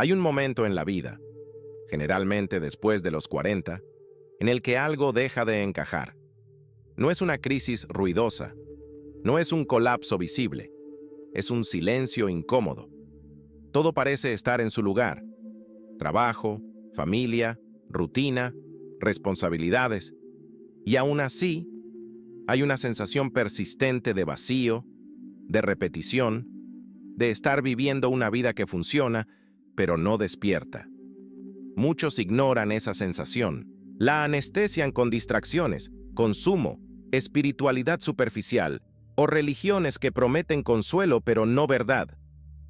Hay un momento en la vida, generalmente después de los 40, en el que algo deja de encajar. No es una crisis ruidosa, no es un colapso visible, es un silencio incómodo. Todo parece estar en su lugar: trabajo, familia, rutina, responsabilidades. Y aún así, hay una sensación persistente de vacío, de repetición, de estar viviendo una vida que funciona, pero no despierta. Muchos ignoran esa sensación, la anestesian con distracciones, consumo, espiritualidad superficial o religiones que prometen consuelo pero no verdad.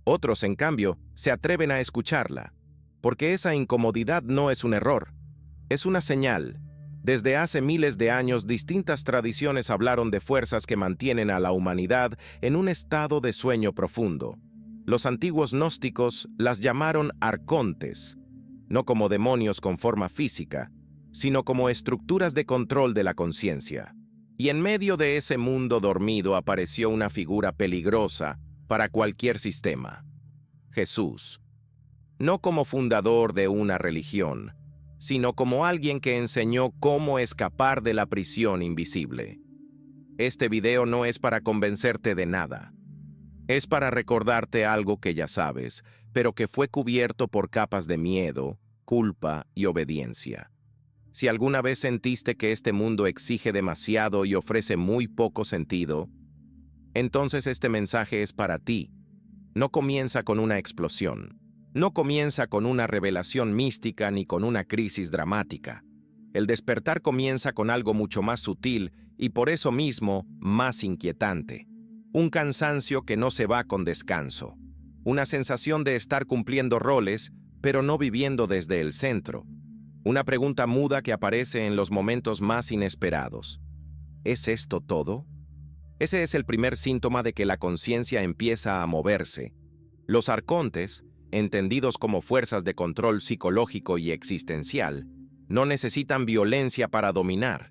Otros, en cambio, se atreven a escucharla, porque esa incomodidad no es un error, es una señal. Desde hace miles de años, distintas tradiciones hablaron de fuerzas que mantienen a la humanidad en un estado de sueño profundo. Los antiguos gnósticos las llamaron arcontes, no como demonios con forma física, sino como estructuras de control de la conciencia. Y en medio de ese mundo dormido apareció una figura peligrosa para cualquier sistema: Jesús. No como fundador de una religión, sino como alguien que enseñó cómo escapar de la prisión invisible. Este video no es para convencerte de nada. Es para recordarte algo que ya sabes, pero que fue cubierto por capas de miedo, culpa y obediencia. Si alguna vez sentiste que este mundo exige demasiado y ofrece muy poco sentido, entonces este mensaje es para ti. No comienza con una explosión. No comienza con una revelación mística ni con una crisis dramática. El despertar comienza con algo mucho más sutil y por eso mismo más inquietante. Un cansancio que no se va con descanso. Una sensación de estar cumpliendo roles, pero no viviendo desde el centro. Una pregunta muda que aparece en los momentos más inesperados. ¿Es esto todo? Ese es el primer síntoma de que la conciencia empieza a moverse. Los arcontes, entendidos como fuerzas de control psicológico y existencial, no necesitan violencia para dominar.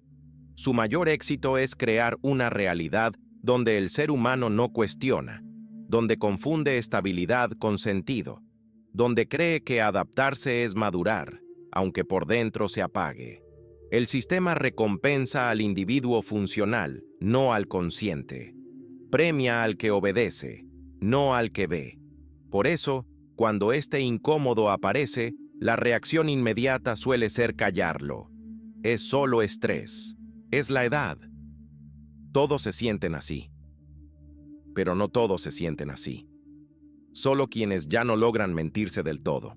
Su mayor éxito es crear una realidad donde el ser humano no cuestiona, donde confunde estabilidad con sentido, donde cree que adaptarse es madurar, aunque por dentro se apague. El sistema recompensa al individuo funcional, no al consciente. Premia al que obedece, no al que ve. Por eso, cuando este incómodo aparece, la reacción inmediata suele ser callarlo. Es solo estrés. Es la edad. Todos se sienten así. Pero no todos se sienten así. Solo quienes ya no logran mentirse del todo.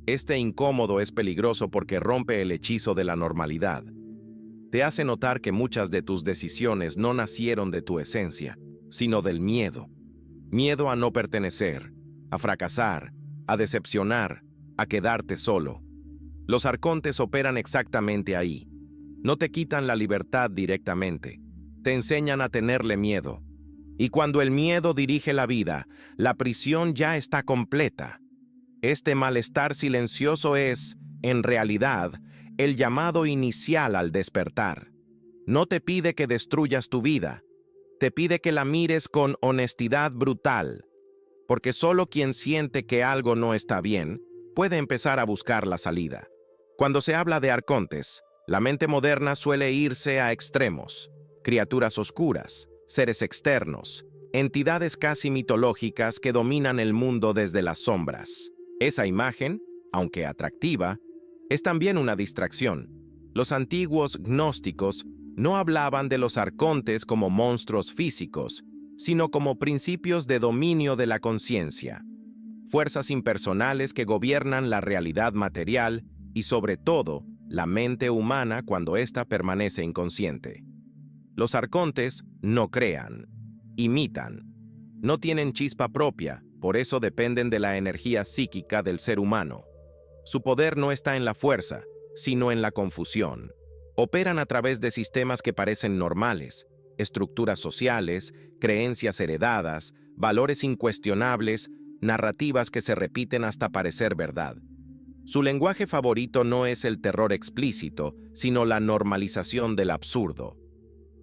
Este incómodo es peligroso porque rompe el hechizo de la normalidad. Te hace notar que muchas de tus decisiones no nacieron de tu esencia, sino del miedo. Miedo a no pertenecer, a fracasar, a decepcionar, a quedarte solo. Los arcontes operan exactamente ahí. No te quitan la libertad directamente. Te enseñan a tenerle miedo. Y cuando el miedo dirige la vida, la prisión ya está completa. Este malestar silencioso es, en realidad, el llamado inicial al despertar. No te pide que destruyas tu vida, te pide que la mires con honestidad brutal, porque solo quien siente que algo no está bien puede empezar a buscar la salida. Cuando se habla de arcontes, la mente moderna suele irse a extremos: criaturas oscuras, seres externos, entidades casi mitológicas que dominan el mundo desde las sombras. Esa imagen, aunque atractiva, es también una distracción. Los antiguos gnósticos no hablaban de los arcontes como monstruos físicos, sino como principios de dominio de la conciencia, fuerzas impersonales que gobiernan la realidad material y, sobre todo, la mente humana cuando ésta permanece inconsciente. Los arcontes no crean, imitan. No tienen chispa propia, por eso dependen de la energía psíquica del ser humano. Su poder no está en la fuerza, sino en la confusión. Operan a través de sistemas que parecen normales, estructuras sociales, creencias heredadas, valores incuestionables, narrativas que se repiten hasta parecer verdad. Su lenguaje favorito no es el terror explícito, sino la normalización del absurdo.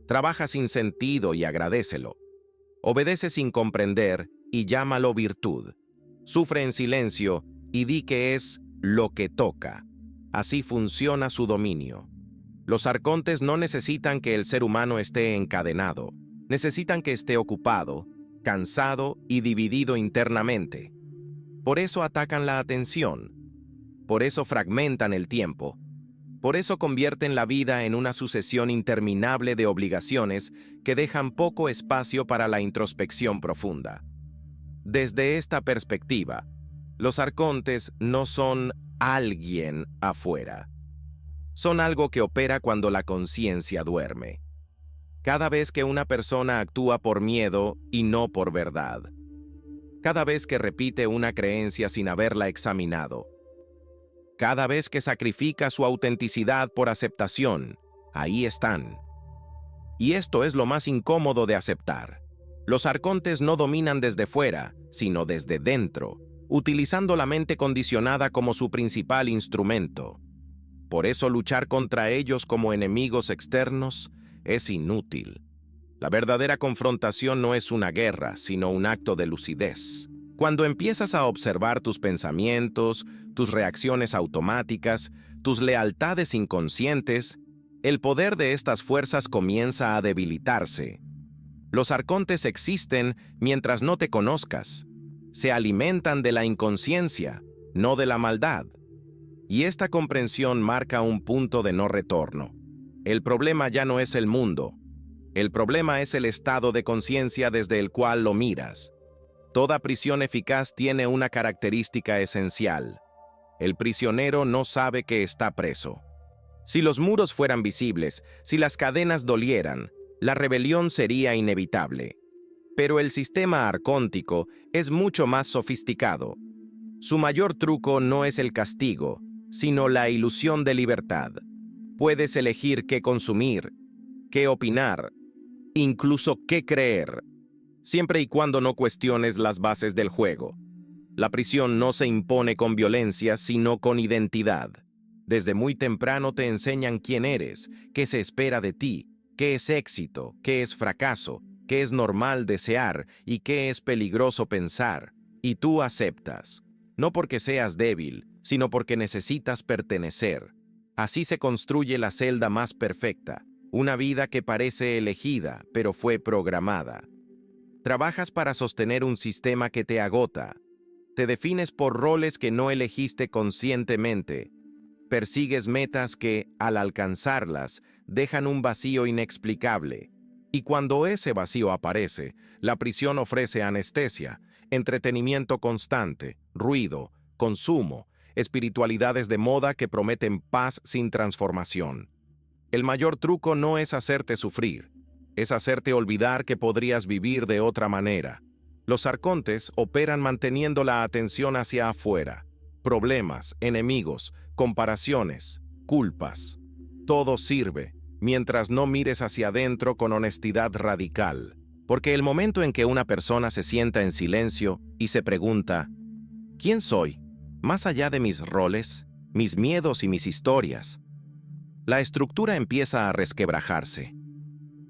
Trabaja sin sentido y agradécelo. Obedece sin comprender y llámalo virtud. Sufre en silencio y di que es lo que toca. Así funciona su dominio. Los arcontes no necesitan que el ser humano esté encadenado. Necesitan que esté ocupado, cansado y dividido internamente. Por eso atacan la atención. Por eso fragmentan el tiempo. Por eso convierten la vida en una sucesión interminable de obligaciones que dejan poco espacio para la introspección profunda. Desde esta perspectiva, los arcontes no son alguien afuera. Son algo que opera cuando la conciencia duerme. Cada vez que una persona actúa por miedo y no por verdad. Cada vez que repite una creencia sin haberla examinado. Cada vez que sacrifica su autenticidad por aceptación, ahí están. Y esto es lo más incómodo de aceptar. Los arcontes no dominan desde fuera, sino desde dentro, utilizando la mente condicionada como su principal instrumento. Por eso luchar contra ellos como enemigos externos es inútil. La verdadera confrontación no es una guerra, sino un acto de lucidez. Cuando empiezas a observar tus pensamientos, tus reacciones automáticas, tus lealtades inconscientes, el poder de estas fuerzas comienza a debilitarse. Los arcontes existen mientras no te conozcas. Se alimentan de la inconsciencia, no de la maldad. Y esta comprensión marca un punto de no retorno. El problema ya no es el mundo. El problema es el estado de conciencia desde el cual lo miras. Toda prisión eficaz tiene una característica esencial. El prisionero no sabe que está preso. Si los muros fueran visibles, si las cadenas dolieran, la rebelión sería inevitable. Pero el sistema arcóntico es mucho más sofisticado. Su mayor truco no es el castigo, sino la ilusión de libertad. Puedes elegir qué consumir, qué opinar, incluso qué creer, siempre y cuando no cuestiones las bases del juego. La prisión no se impone con violencia, sino con identidad. Desde muy temprano te enseñan quién eres, qué se espera de ti, qué es éxito, qué es fracaso, qué es normal desear y qué es peligroso pensar. Y tú aceptas, no porque seas débil, sino porque necesitas pertenecer. Así se construye la celda más perfecta, una vida que parece elegida, pero fue programada. Trabajas para sostener un sistema que te agota. Te defines por roles que no elegiste conscientemente. Persigues metas que, al alcanzarlas, dejan un vacío inexplicable. Y cuando ese vacío aparece, la prisión ofrece anestesia, entretenimiento constante, ruido, consumo, espiritualidades de moda que prometen paz sin transformación. El mayor truco no es hacerte sufrir, es hacerte olvidar que podrías vivir de otra manera. Los arcontes operan manteniendo la atención hacia afuera. Problemas, enemigos, comparaciones, culpas. Todo sirve, mientras no mires hacia adentro con honestidad radical. Porque el momento en que una persona se sienta en silencio y se pregunta, ¿quién soy? Más allá de mis roles, mis miedos y mis historias, la estructura empieza a resquebrajarse.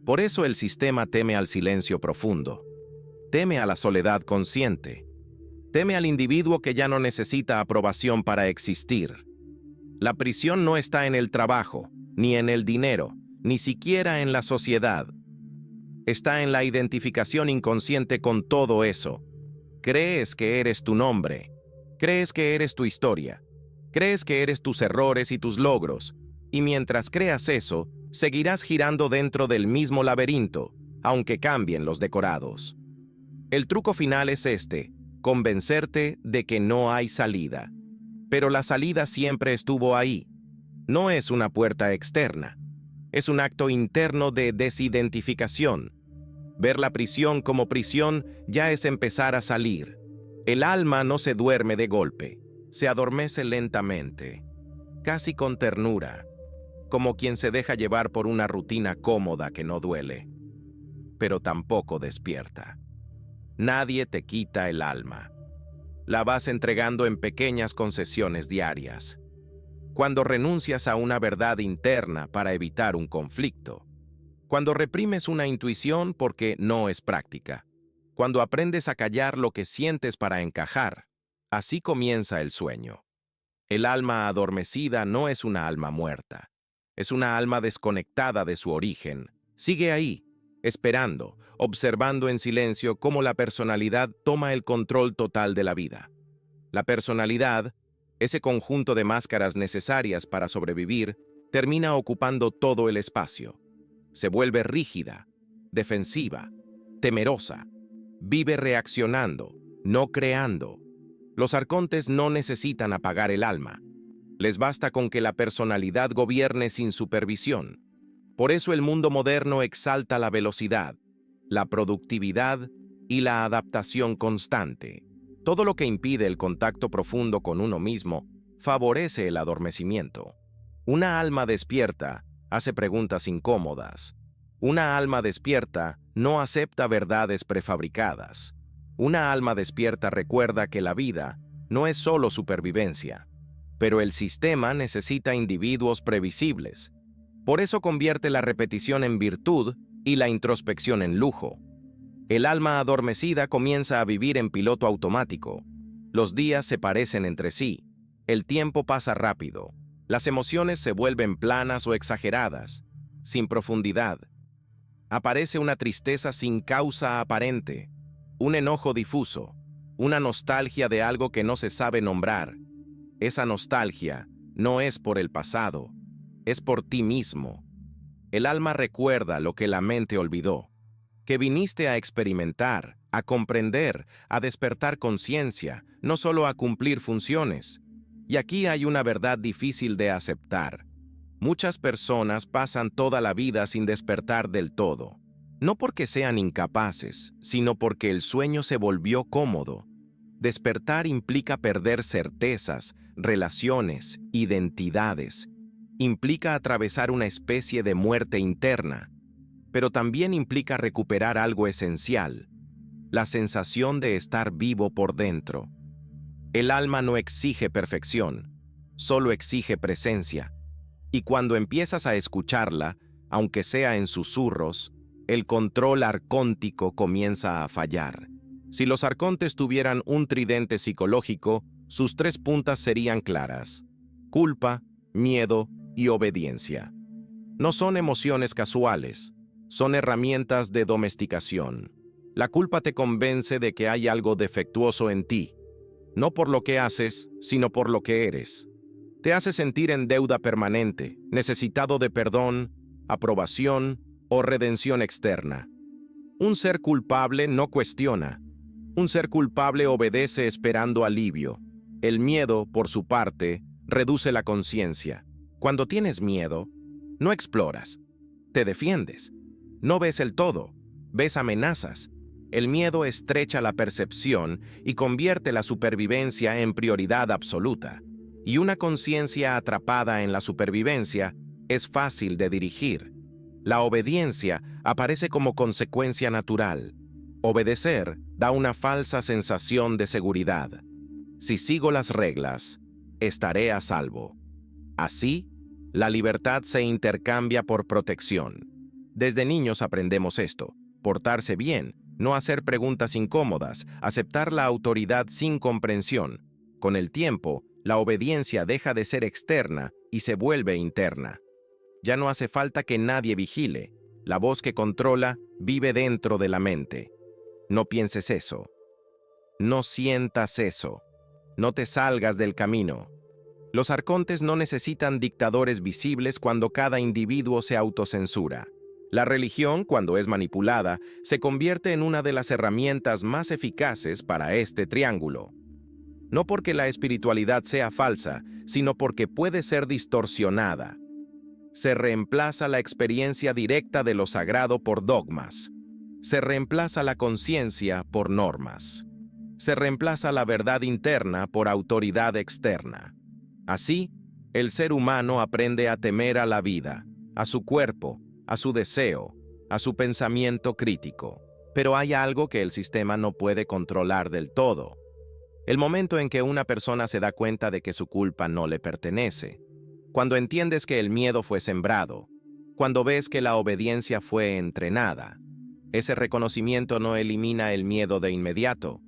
Por eso el sistema teme al silencio profundo, teme a la soledad consciente, teme al individuo que ya no necesita aprobación para existir. La prisión no está en el trabajo, ni en el dinero, ni siquiera en la sociedad. Está en la identificación inconsciente con todo eso. Crees que eres tu nombre, crees que eres tu historia, crees que eres tus errores y tus logros, y mientras creas eso, seguirás girando dentro del mismo laberinto, aunque cambien los decorados. El truco final es este: convencerte de que no hay salida. Pero la salida siempre estuvo ahí. No es una puerta externa. Es un acto interno de desidentificación. Ver la prisión como prisión ya es empezar a salir. El alma no se duerme de golpe, se adormece lentamente, casi con ternura, como quien se deja llevar por una rutina cómoda que no duele, pero tampoco despierta. Nadie te quita el alma. La vas entregando en pequeñas concesiones diarias. Cuando renuncias a una verdad interna para evitar un conflicto. Cuando reprimes una intuición porque no es práctica. Cuando aprendes a callar lo que sientes para encajar. Así comienza el sueño. El alma adormecida no es una alma muerta. Es una alma desconectada de su origen. Sigue ahí, esperando, observando en silencio cómo la personalidad toma el control total de la vida. La personalidad, ese conjunto de máscaras necesarias para sobrevivir, termina ocupando todo el espacio. Se vuelve rígida, defensiva, temerosa. Vive reaccionando, no creando. Los arcontes no necesitan apagar el alma. Les basta con que la personalidad gobierne sin supervisión. Por eso el mundo moderno exalta la velocidad, la productividad y la adaptación constante. Todo lo que impide el contacto profundo con uno mismo favorece el adormecimiento. Una alma despierta hace preguntas incómodas. Una alma despierta no acepta verdades prefabricadas. Una alma despierta recuerda que la vida no es solo supervivencia, pero el sistema necesita individuos previsibles. Por eso convierte la repetición en virtud y la introspección en lujo. El alma adormecida comienza a vivir en piloto automático. Los días se parecen entre sí. El tiempo pasa rápido. Las emociones se vuelven planas o exageradas, sin profundidad. Aparece una tristeza sin causa aparente, un enojo difuso, una nostalgia de algo que no se sabe nombrar. Esa nostalgia no es por el pasado, es por ti mismo. El alma recuerda lo que la mente olvidó, que viniste a experimentar, a comprender, a despertar conciencia, no solo a cumplir funciones. Y aquí hay una verdad difícil de aceptar. Muchas personas pasan toda la vida sin despertar del todo. No porque sean incapaces, sino porque el sueño se volvió cómodo. Despertar implica perder certezas, relaciones, identidades. Implica atravesar una especie de muerte interna, pero también implica recuperar algo esencial, la sensación de estar vivo por dentro. El alma no exige perfección, solo exige presencia. Y cuando empiezas a escucharla, aunque sea en susurros, el control arcóntico comienza a fallar. Si los arcontes tuvieran un tridente psicológico, sus 3 puntas serían claras: culpa, miedo y obediencia. No son emociones casuales, son herramientas de domesticación. La culpa te convence de que hay algo defectuoso en ti, no por lo que haces, sino por lo que eres. Te hace sentir en deuda permanente, necesitado de perdón, aprobación o redención externa. Un ser culpable no cuestiona. Un ser culpable obedece esperando alivio. El miedo, por su parte, reduce la conciencia. Cuando tienes miedo, no exploras, te defiendes. No ves el todo, ves amenazas. El miedo estrecha la percepción y convierte la supervivencia en prioridad absoluta. Y una conciencia atrapada en la supervivencia es fácil de dirigir. La obediencia aparece como consecuencia natural. Obedecer da una falsa sensación de seguridad. Si sigo las reglas, estaré a salvo. Así, la libertad se intercambia por protección. Desde niños aprendemos esto: portarse bien, no hacer preguntas incómodas, aceptar la autoridad sin comprensión. Con el tiempo, la obediencia deja de ser externa y se vuelve interna. Ya no hace falta que nadie vigile. La voz que controla vive dentro de la mente. No pienses eso. No sientas eso. No te salgas del camino. Los arcontes no necesitan dictadores visibles cuando cada individuo se autocensura. La religión, cuando es manipulada, se convierte en una de las herramientas más eficaces para este triángulo. No porque la espiritualidad sea falsa, sino porque puede ser distorsionada. Se reemplaza la experiencia directa de lo sagrado por dogmas. Se reemplaza la conciencia por normas. Se reemplaza la verdad interna por autoridad externa. Así, el ser humano aprende a temer a la vida, a su cuerpo, a su deseo, a su pensamiento crítico. Pero hay algo que el sistema no puede controlar del todo. El momento en que una persona se da cuenta de que su culpa no le pertenece. Cuando entiendes que el miedo fue sembrado. Cuando ves que la obediencia fue entrenada. Ese reconocimiento no elimina el miedo de inmediato,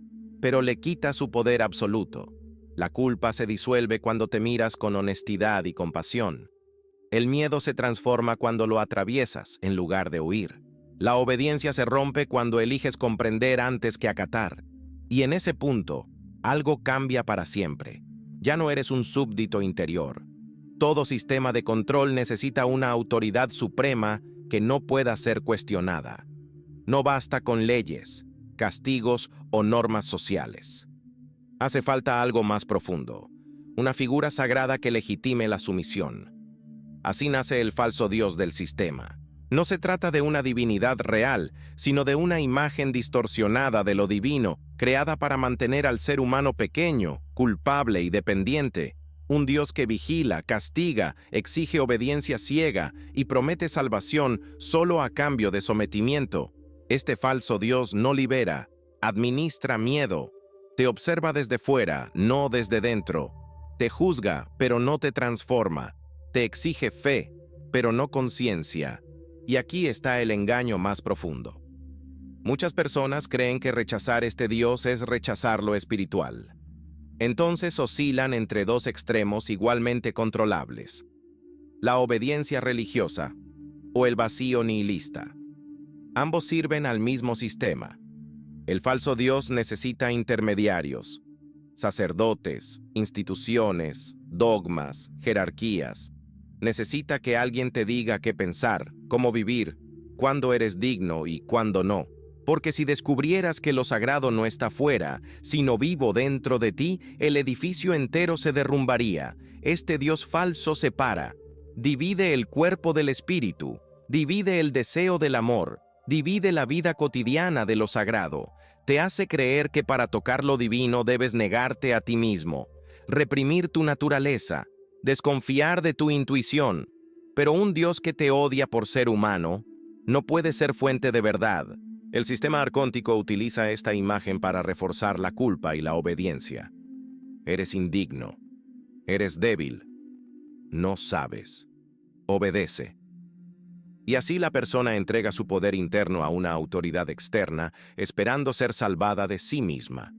pero le quita su poder absoluto. La culpa se disuelve cuando te miras con honestidad y compasión. El miedo se transforma cuando lo atraviesas en lugar de huir. La obediencia se rompe cuando eliges comprender antes que acatar. Y en ese punto, algo cambia para siempre. Ya no eres un súbdito interior. Todo sistema de control necesita una autoridad suprema que no pueda ser cuestionada. No basta con leyes, castigos o normas sociales. Hace falta algo más profundo, una figura sagrada que legitime la sumisión. Así nace el falso dios del sistema. No se trata de una divinidad real, sino de una imagen distorsionada de lo divino, creada para mantener al ser humano pequeño, culpable y dependiente. Un Dios que vigila, castiga, exige obediencia ciega y promete salvación solo a cambio de sometimiento. Este falso Dios no libera, administra miedo, te observa desde fuera, no desde dentro. Te juzga, pero no te transforma. Te exige fe, pero no conciencia. Y aquí está el engaño más profundo. Muchas personas creen que rechazar este Dios es rechazar lo espiritual. Entonces oscilan entre dos extremos igualmente controlables: la obediencia religiosa o el vacío nihilista. Ambos sirven al mismo sistema. El falso Dios necesita intermediarios, sacerdotes, instituciones, dogmas, jerarquías. Necesita que alguien te diga qué pensar, cómo vivir, cuándo eres digno y cuándo no. Porque si descubrieras que lo sagrado no está fuera, sino vivo dentro de ti, el edificio entero se derrumbaría. Este Dios falso separa, divide el cuerpo del espíritu, divide el deseo del amor, divide la vida cotidiana de lo sagrado. Te hace creer que para tocar lo divino debes negarte a ti mismo, reprimir tu naturaleza, desconfiar de tu intuición. Pero un Dios que te odia por ser humano no puede ser fuente de verdad. El sistema arcóntico utiliza esta imagen para reforzar la culpa y la obediencia. Eres indigno. Eres débil. No sabes. Obedece. Y así la persona entrega su poder interno a una autoridad externa, esperando ser salvada de sí misma.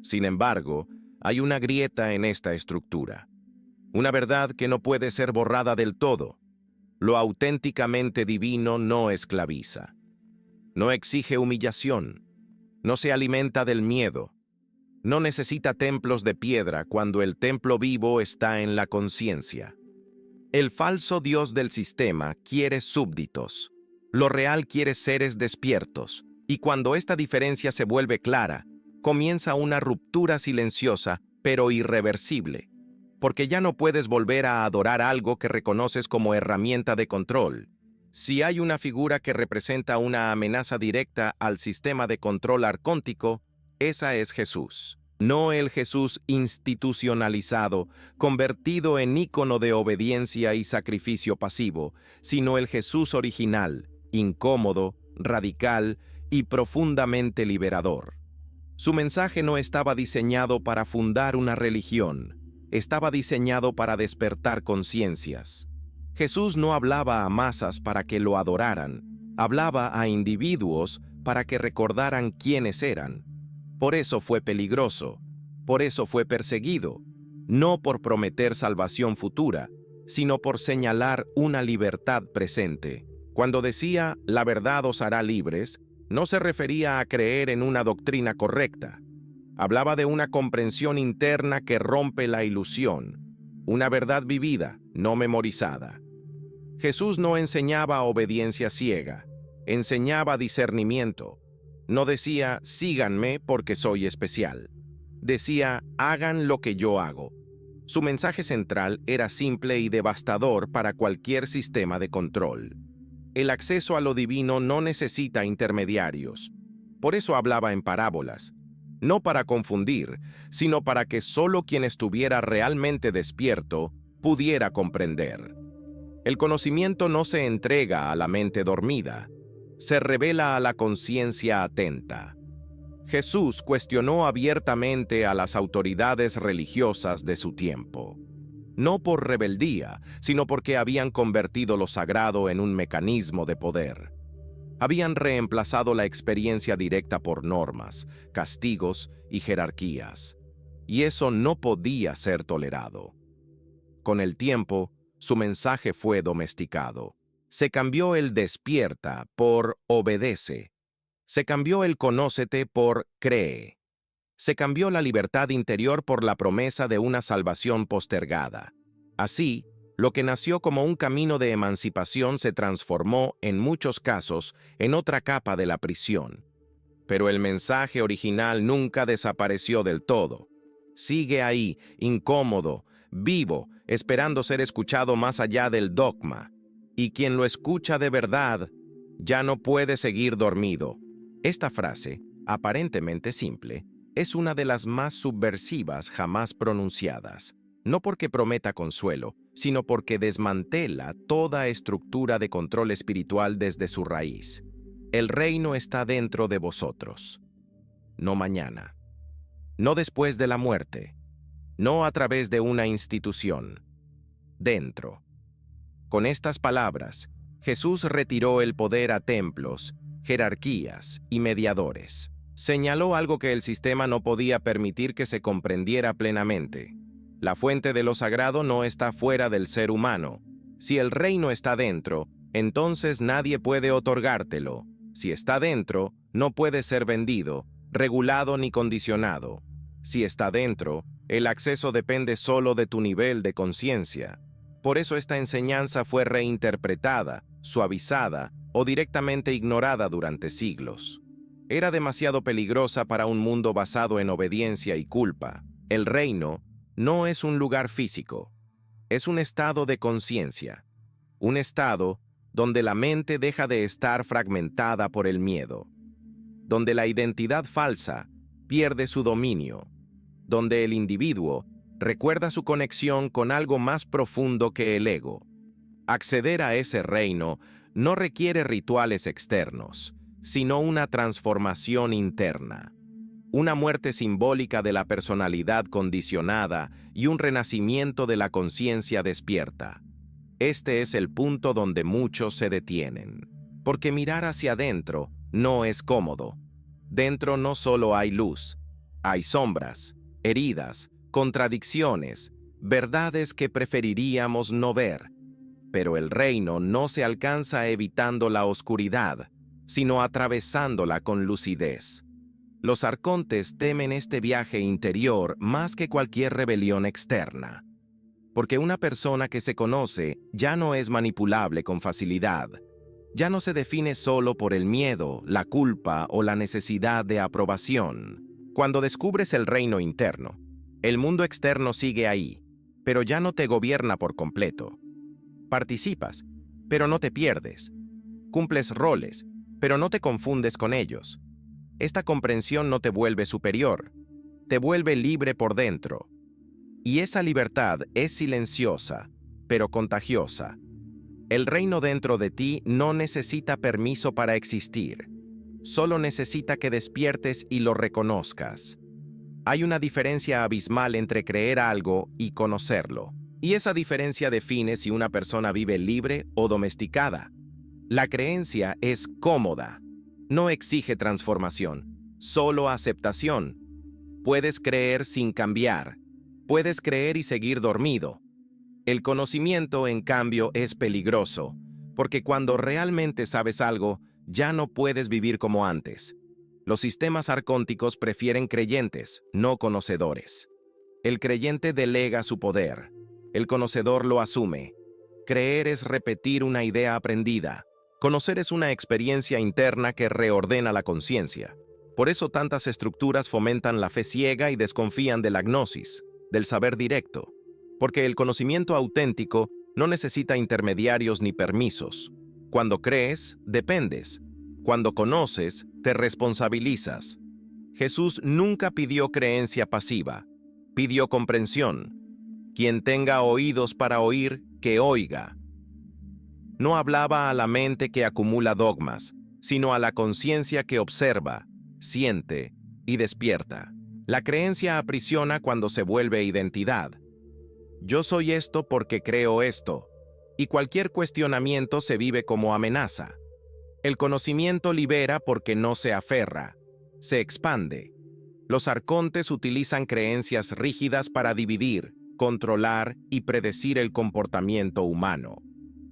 Sin embargo, hay una grieta en esta estructura. Una verdad que no puede ser borrada del todo. Lo auténticamente divino no esclaviza. No exige humillación. No se alimenta del miedo. No necesita templos de piedra cuando el templo vivo está en la conciencia. El falso Dios del sistema quiere súbditos. Lo real quiere seres despiertos. Y cuando esta diferencia se vuelve clara, comienza una ruptura silenciosa, pero irreversible. Porque ya no puedes volver a adorar algo que reconoces como herramienta de control. Si hay una figura que representa una amenaza directa al sistema de control arcóntico, esa es Jesús. No el Jesús institucionalizado, convertido en ícono de obediencia y sacrificio pasivo, sino el Jesús original, incómodo, radical y profundamente liberador. Su mensaje no estaba diseñado para fundar una religión, estaba diseñado para despertar conciencias. Jesús no hablaba a masas para que lo adoraran, hablaba a individuos para que recordaran quiénes eran. Por eso fue peligroso, por eso fue perseguido, no por prometer salvación futura, sino por señalar una libertad presente. Cuando decía, la verdad os hará libres, no se refería a creer en una doctrina correcta. Hablaba de una comprensión interna que rompe la ilusión, una verdad vivida, no memorizada. Jesús no enseñaba obediencia ciega, enseñaba discernimiento. No decía, síganme porque soy especial. Decía, hagan lo que yo hago. Su mensaje central era simple y devastador para cualquier sistema de control. El acceso a lo divino no necesita intermediarios. Por eso hablaba en parábolas. No para confundir, sino para que solo quien estuviera realmente despierto pudiera comprender. El conocimiento no se entrega a la mente dormida, se revela a la conciencia atenta. Jesús cuestionó abiertamente a las autoridades religiosas de su tiempo. No por rebeldía, sino porque habían convertido lo sagrado en un mecanismo de poder. Habían reemplazado la experiencia directa por normas, castigos y jerarquías, y eso no podía ser tolerado. Con el tiempo, su mensaje fue domesticado. Se cambió el despierta por obedece. Se cambió el conócete por cree. Se cambió la libertad interior por la promesa de una salvación postergada. Así, lo que nació como un camino de emancipación se transformó, en muchos casos, en otra capa de la prisión. Pero el mensaje original nunca desapareció del todo. Sigue ahí, incómodo, vivo, esperando ser escuchado más allá del dogma. Y quien lo escucha de verdad, ya no puede seguir dormido. Esta frase, aparentemente simple, es una de las más subversivas jamás pronunciadas. No porque prometa consuelo, sino porque desmantela toda estructura de control espiritual desde su raíz. El reino está dentro de vosotros. No mañana. No después de la muerte. No a través de una institución. Dentro. Con estas palabras, Jesús retiró el poder a templos, jerarquías y mediadores. Señaló algo que el sistema no podía permitir que se comprendiera plenamente. La fuente de lo sagrado no está fuera del ser humano. Si el reino está dentro, entonces nadie puede otorgártelo. Si está dentro, no puede ser vendido, regulado ni condicionado. Si está dentro, el acceso depende solo de tu nivel de conciencia. Por eso esta enseñanza fue reinterpretada, suavizada o directamente ignorada durante siglos. Era demasiado peligrosa para un mundo basado en obediencia y culpa. El reino no es un lugar físico, es un estado de conciencia, un estado donde la mente deja de estar fragmentada por el miedo, donde la identidad falsa pierde su dominio, donde el individuo recuerda su conexión con algo más profundo que el ego. Acceder a ese reino no requiere rituales externos, sino una transformación interna. Una muerte simbólica de la personalidad condicionada y un renacimiento de la conciencia despierta. Este es el punto donde muchos se detienen, porque mirar hacia adentro no es cómodo. Dentro no solo hay luz, hay sombras, heridas, contradicciones, verdades que preferiríamos no ver. Pero el reino no se alcanza evitando la oscuridad, sino atravesándola con lucidez. Los arcontes temen este viaje interior más que cualquier rebelión externa, porque una persona que se conoce ya no es manipulable con facilidad, ya no se define solo por el miedo, la culpa o la necesidad de aprobación. Cuando descubres el reino interno, el mundo externo sigue ahí, pero ya no te gobierna por completo. Participas, pero no te pierdes. Cumples roles, pero no te confundes con ellos. Esta comprensión no te vuelve superior, te vuelve libre por dentro. Y esa libertad es silenciosa, pero contagiosa. El reino dentro de ti no necesita permiso para existir, solo necesita que despiertes y lo reconozcas. Hay una diferencia abismal entre creer algo y conocerlo, y esa diferencia define si una persona vive libre o domesticada. La creencia es cómoda, no exige transformación, solo aceptación. Puedes creer sin cambiar, puedes creer y seguir dormido. El conocimiento, en cambio, es peligroso, porque cuando realmente sabes algo, ya no puedes vivir como antes. Los sistemas arcónticos prefieren creyentes, no conocedores. El creyente delega su poder, el conocedor lo asume. Creer es repetir una idea aprendida. Conocer es una experiencia interna que reordena la conciencia. Por eso tantas estructuras fomentan la fe ciega y desconfían de la gnosis, del saber directo. Porque el conocimiento auténtico no necesita intermediarios ni permisos. Cuando crees, dependes. Cuando conoces, te responsabilizas. Jesús nunca pidió creencia pasiva, pidió comprensión. Quien tenga oídos para oír, que oiga. No hablaba a la mente que acumula dogmas, sino a la conciencia que observa, siente y despierta. La creencia aprisiona cuando se vuelve identidad. Yo soy esto porque creo esto, y cualquier cuestionamiento se vive como amenaza. El conocimiento libera porque no se aferra, se expande. Los arcontes utilizan creencias rígidas para dividir, controlar y predecir el comportamiento humano.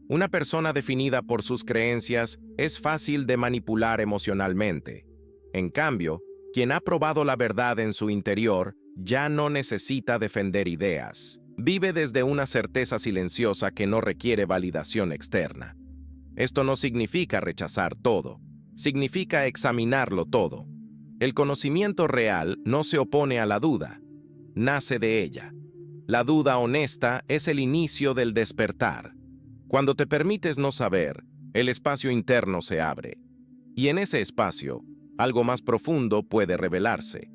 Una persona definida por sus creencias es fácil de manipular emocionalmente. En cambio, quien ha probado la verdad en su interior ya no necesita defender ideas. Vive desde una certeza silenciosa que no requiere validación externa. Esto no significa rechazar todo, significa examinarlo todo. El conocimiento real no se opone a la duda, nace de ella. La duda honesta es el inicio del despertar. Cuando te permites no saber, el espacio interno se abre. Y en ese espacio, algo más profundo puede revelarse.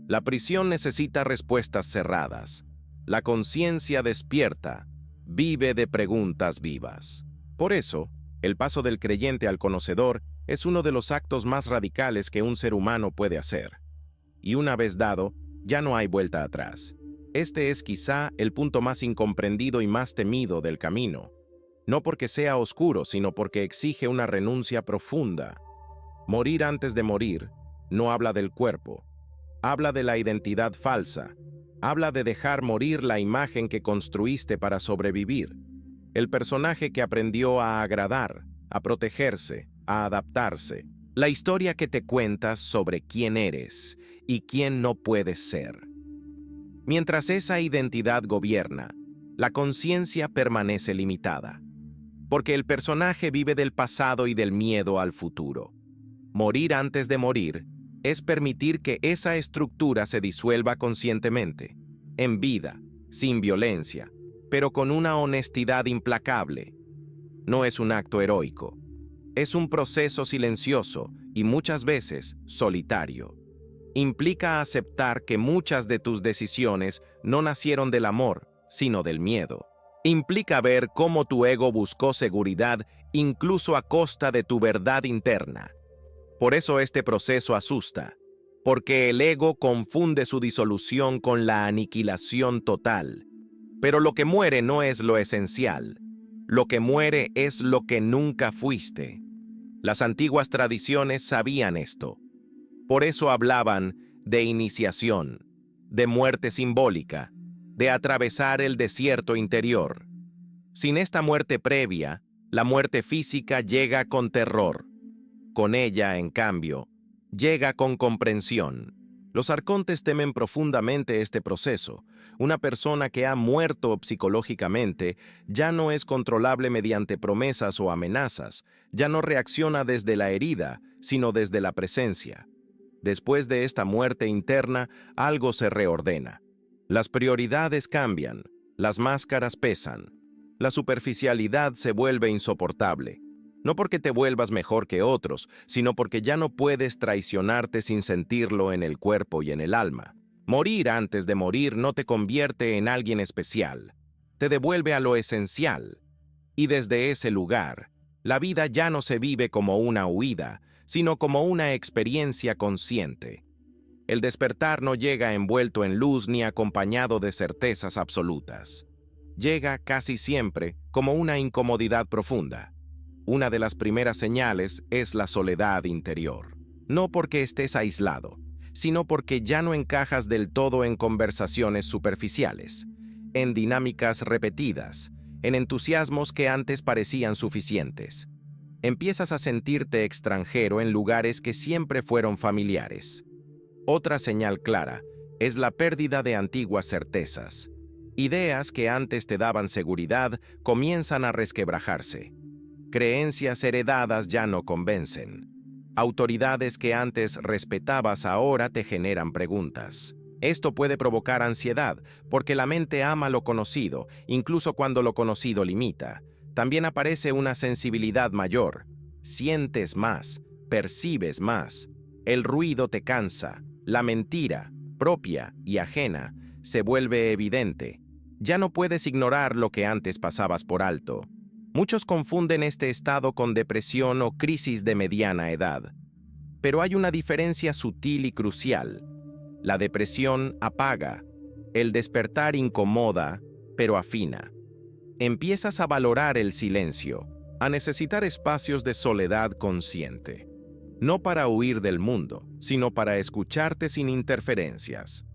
La prisión necesita respuestas cerradas. La conciencia despierta, vive de preguntas vivas. Por eso, el paso del creyente al conocedor es uno de los actos más radicales que un ser humano puede hacer. Y una vez dado, ya no hay vuelta atrás. Este es quizá el punto más incomprendido y más temido del camino. No porque sea oscuro, sino porque exige una renuncia profunda. Morir antes de morir no habla del cuerpo, habla de la identidad falsa, habla de dejar morir la imagen que construiste para sobrevivir, el personaje que aprendió a agradar, a protegerse, a adaptarse, la historia que te cuentas sobre quién eres y quién no puedes ser. Mientras esa identidad gobierna, la conciencia permanece limitada, porque el personaje vive del pasado y del miedo al futuro. Morir antes de morir es permitir que esa estructura se disuelva conscientemente, en vida, sin violencia, pero con una honestidad implacable. No es un acto heroico, es un proceso silencioso y muchas veces solitario. Implica aceptar que muchas de tus decisiones no nacieron del amor, sino del miedo. Implica ver cómo tu ego buscó seguridad incluso a costa de tu verdad interna. Por eso este proceso asusta, porque el ego confunde su disolución con la aniquilación total. Pero lo que muere no es lo esencial, lo que muere es lo que nunca fuiste. Las antiguas tradiciones sabían esto. Por eso hablaban de iniciación, de muerte simbólica, de atravesar el desierto interior. Sin esta muerte previa, la muerte física llega con terror. Con ella, en cambio, llega con comprensión. Los arcontes temen profundamente este proceso. Una persona que ha muerto psicológicamente ya no es controlable mediante promesas o amenazas, ya no reacciona desde la herida, sino desde la presencia. Después de esta muerte interna, algo se reordena. Las prioridades cambian, las máscaras pesan, la superficialidad se vuelve insoportable. No porque te vuelvas mejor que otros, sino porque ya no puedes traicionarte sin sentirlo en el cuerpo y en el alma. Morir antes de morir no te convierte en alguien especial, te devuelve a lo esencial. Y desde ese lugar, la vida ya no se vive como una huida, sino como una experiencia consciente. El despertar no llega envuelto en luz ni acompañado de certezas absolutas. Llega casi siempre como una incomodidad profunda. Una de las primeras señales es la soledad interior. No porque estés aislado, sino porque ya no encajas del todo en conversaciones superficiales, en dinámicas repetidas, en entusiasmos que antes parecían suficientes. Empiezas a sentirte extranjero en lugares que siempre fueron familiares. Otra señal clara es la pérdida de antiguas certezas. Ideas que antes te daban seguridad comienzan a resquebrajarse. Creencias heredadas ya no convencen. Autoridades que antes respetabas ahora te generan preguntas. Esto puede provocar ansiedad, porque la mente ama lo conocido, incluso cuando lo conocido limita. También aparece una sensibilidad mayor. Sientes más, percibes más. El ruido te cansa. La mentira, propia y ajena, se vuelve evidente. Ya no puedes ignorar lo que antes pasabas por alto. Muchos confunden este estado con depresión o crisis de mediana edad. Pero hay una diferencia sutil y crucial. La depresión apaga, el despertar incomoda, pero afina. Empiezas a valorar el silencio, a necesitar espacios de soledad consciente, no para huir del mundo, sino para escucharte sin interferencias.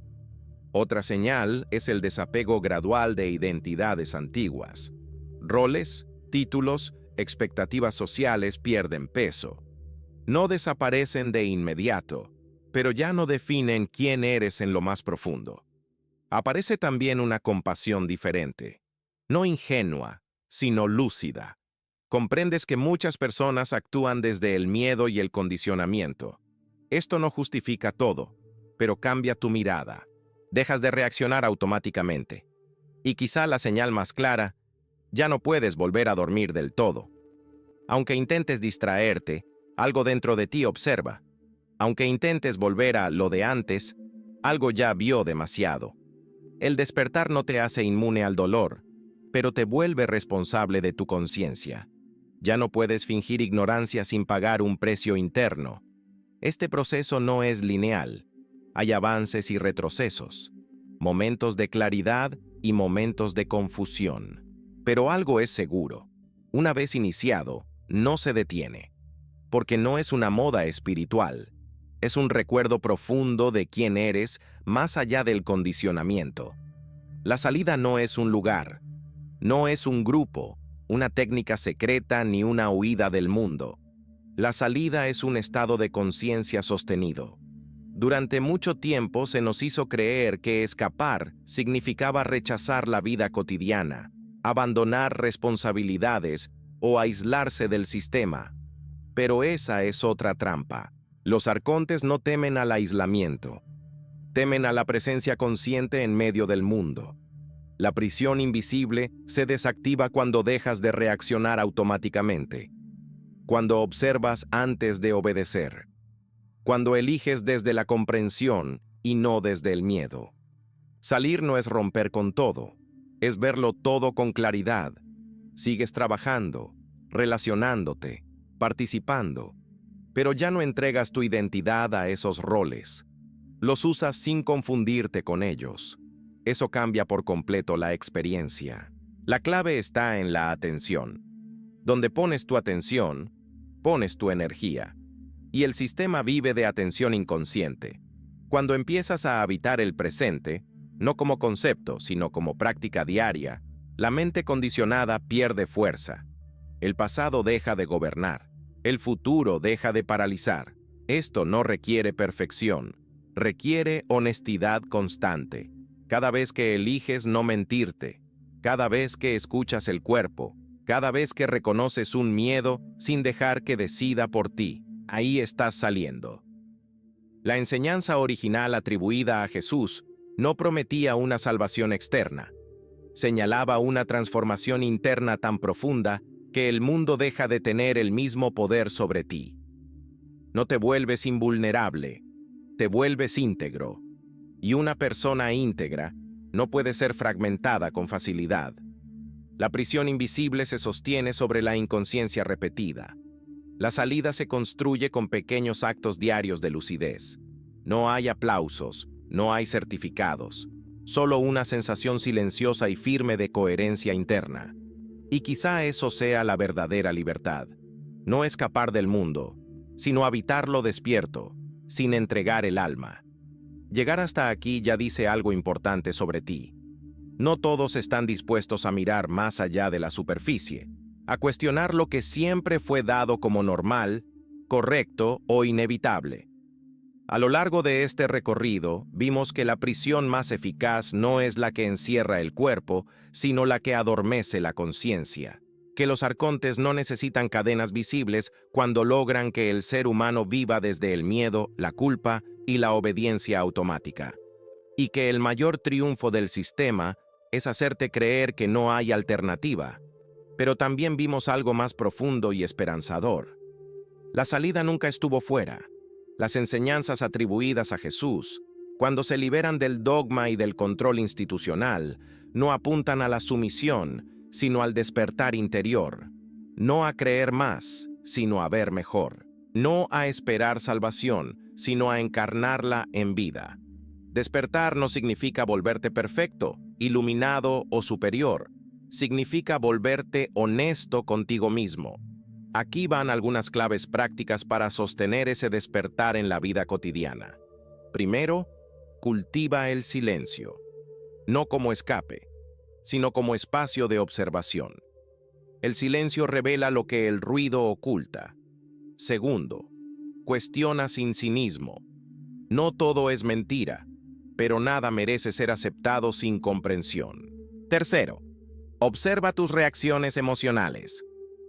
Otra señal es el desapego gradual de identidades antiguas. Roles, títulos, expectativas sociales pierden peso. No desaparecen de inmediato, pero ya no definen quién eres en lo más profundo. Aparece también una compasión diferente, no ingenua, sino lúcida. Comprendes que muchas personas actúan desde el miedo y el condicionamiento. Esto no justifica todo, pero cambia tu mirada. Dejas de reaccionar automáticamente. Y quizá la señal más clara, ya no puedes volver a dormir del todo. Aunque intentes distraerte, algo dentro de ti observa. Aunque intentes volver a lo de antes, algo ya vio demasiado. El despertar no te hace inmune al dolor, pero te vuelve responsable de tu conciencia. Ya no puedes fingir ignorancia sin pagar un precio interno. Este proceso no es lineal. Hay avances y retrocesos, momentos de claridad y momentos de confusión. Pero algo es seguro. Una vez iniciado, no se detiene. Porque no es una moda espiritual. Es un recuerdo profundo de quién eres más allá del condicionamiento. La salida no es un lugar, no es un grupo, una técnica secreta ni una huida del mundo. La salida es un estado de conciencia sostenido. Durante mucho tiempo se nos hizo creer que escapar significaba rechazar la vida cotidiana, abandonar responsabilidades o aislarse del sistema. Pero esa es otra trampa. Los arcontes no temen al aislamiento. Temen a la presencia consciente en medio del mundo. La prisión invisible se desactiva cuando dejas de reaccionar automáticamente, cuando observas antes de obedecer, cuando eliges desde la comprensión y no desde el miedo. Salir no es romper con todo, es verlo todo con claridad. Sigues trabajando, relacionándote, participando, pero ya no entregas tu identidad a esos roles. Los usas sin confundirte con ellos. Eso cambia por completo la experiencia. La clave está en la atención. Donde pones tu atención, pones tu energía. Y el sistema vive de atención inconsciente. Cuando empiezas a habitar el presente, no como concepto, sino como práctica diaria, la mente condicionada pierde fuerza. El pasado deja de gobernar. El futuro deja de paralizar. Esto no requiere perfección. Requiere honestidad constante. Cada vez que eliges no mentirte, cada vez que escuchas el cuerpo, cada vez que reconoces un miedo sin dejar que decida por ti, ahí estás saliendo. La enseñanza original atribuida a Jesús no prometía una salvación externa. Señalaba una transformación interna tan profunda que el mundo deja de tener el mismo poder sobre ti. No te vuelves invulnerable, te vuelves íntegro. Y una persona íntegra no puede ser fragmentada con facilidad. La prisión invisible se sostiene sobre la inconsciencia repetida. La salida se construye con pequeños actos diarios de lucidez. No hay aplausos, no hay certificados, solo una sensación silenciosa y firme de coherencia interna. Y quizá eso sea la verdadera libertad. No escapar del mundo, sino habitarlo despierto, sin entregar el alma. Llegar hasta aquí ya dice algo importante sobre ti. No todos están dispuestos a mirar más allá de la superficie, a cuestionar lo que siempre fue dado como normal, correcto o inevitable. A lo largo de este recorrido, vimos que la prisión más eficaz no es la que encierra el cuerpo, sino la que adormece la conciencia. Que los arcontes no necesitan cadenas visibles cuando logran que el ser humano viva desde el miedo, la culpa y la obediencia automática. Y que el mayor triunfo del sistema es hacerte creer que no hay alternativa. Pero también vimos algo más profundo y esperanzador. La salida nunca estuvo fuera. Las enseñanzas atribuidas a Jesús, cuando se liberan del dogma y del control institucional, no apuntan a la sumisión, sino al despertar interior. No a creer más, sino a ver mejor. No a esperar salvación, sino a encarnarla en vida. Despertar no significa volverte perfecto, iluminado o superior. significa volverte honesto contigo mismo. Aquí van algunas claves prácticas para sostener ese despertar en la vida cotidiana. Primero, cultiva el silencio, no como escape, sino como espacio de observación. El silencio revela lo que el ruido oculta. Segundo, cuestiona sin cinismo. No todo es mentira, pero nada merece ser aceptado sin comprensión. Tercero, observa tus reacciones emocionales.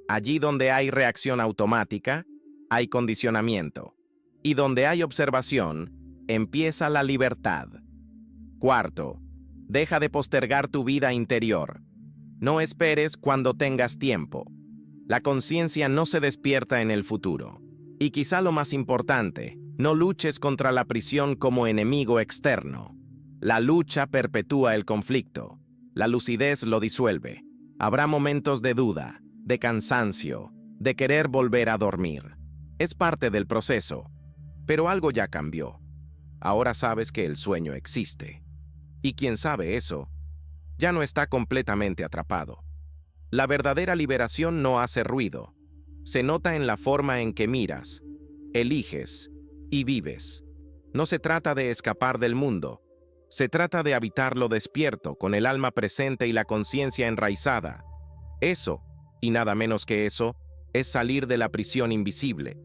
Allí donde hay reacción automática, hay condicionamiento. Y donde hay observación, empieza la libertad. Cuarto, deja de postergar tu vida interior. No esperes cuando tengas tiempo. La conciencia no se despierta en el futuro. Y quizá lo más importante, no luches contra la prisión como enemigo externo. La lucha perpetúa el conflicto. La lucidez lo disuelve. Habrá momentos de duda, de cansancio, de querer volver a dormir. Es parte del proceso. Pero algo ya cambió. Ahora sabes que el sueño existe. Y quien sabe eso, ya no está completamente atrapado. La verdadera liberación no hace ruido. Se nota en la forma en que miras, eliges y vives. No se trata de escapar del mundo. Se trata de habitarlo despierto, con el alma presente y la conciencia enraizada. Eso, y nada menos que eso, es salir de la prisión invisible,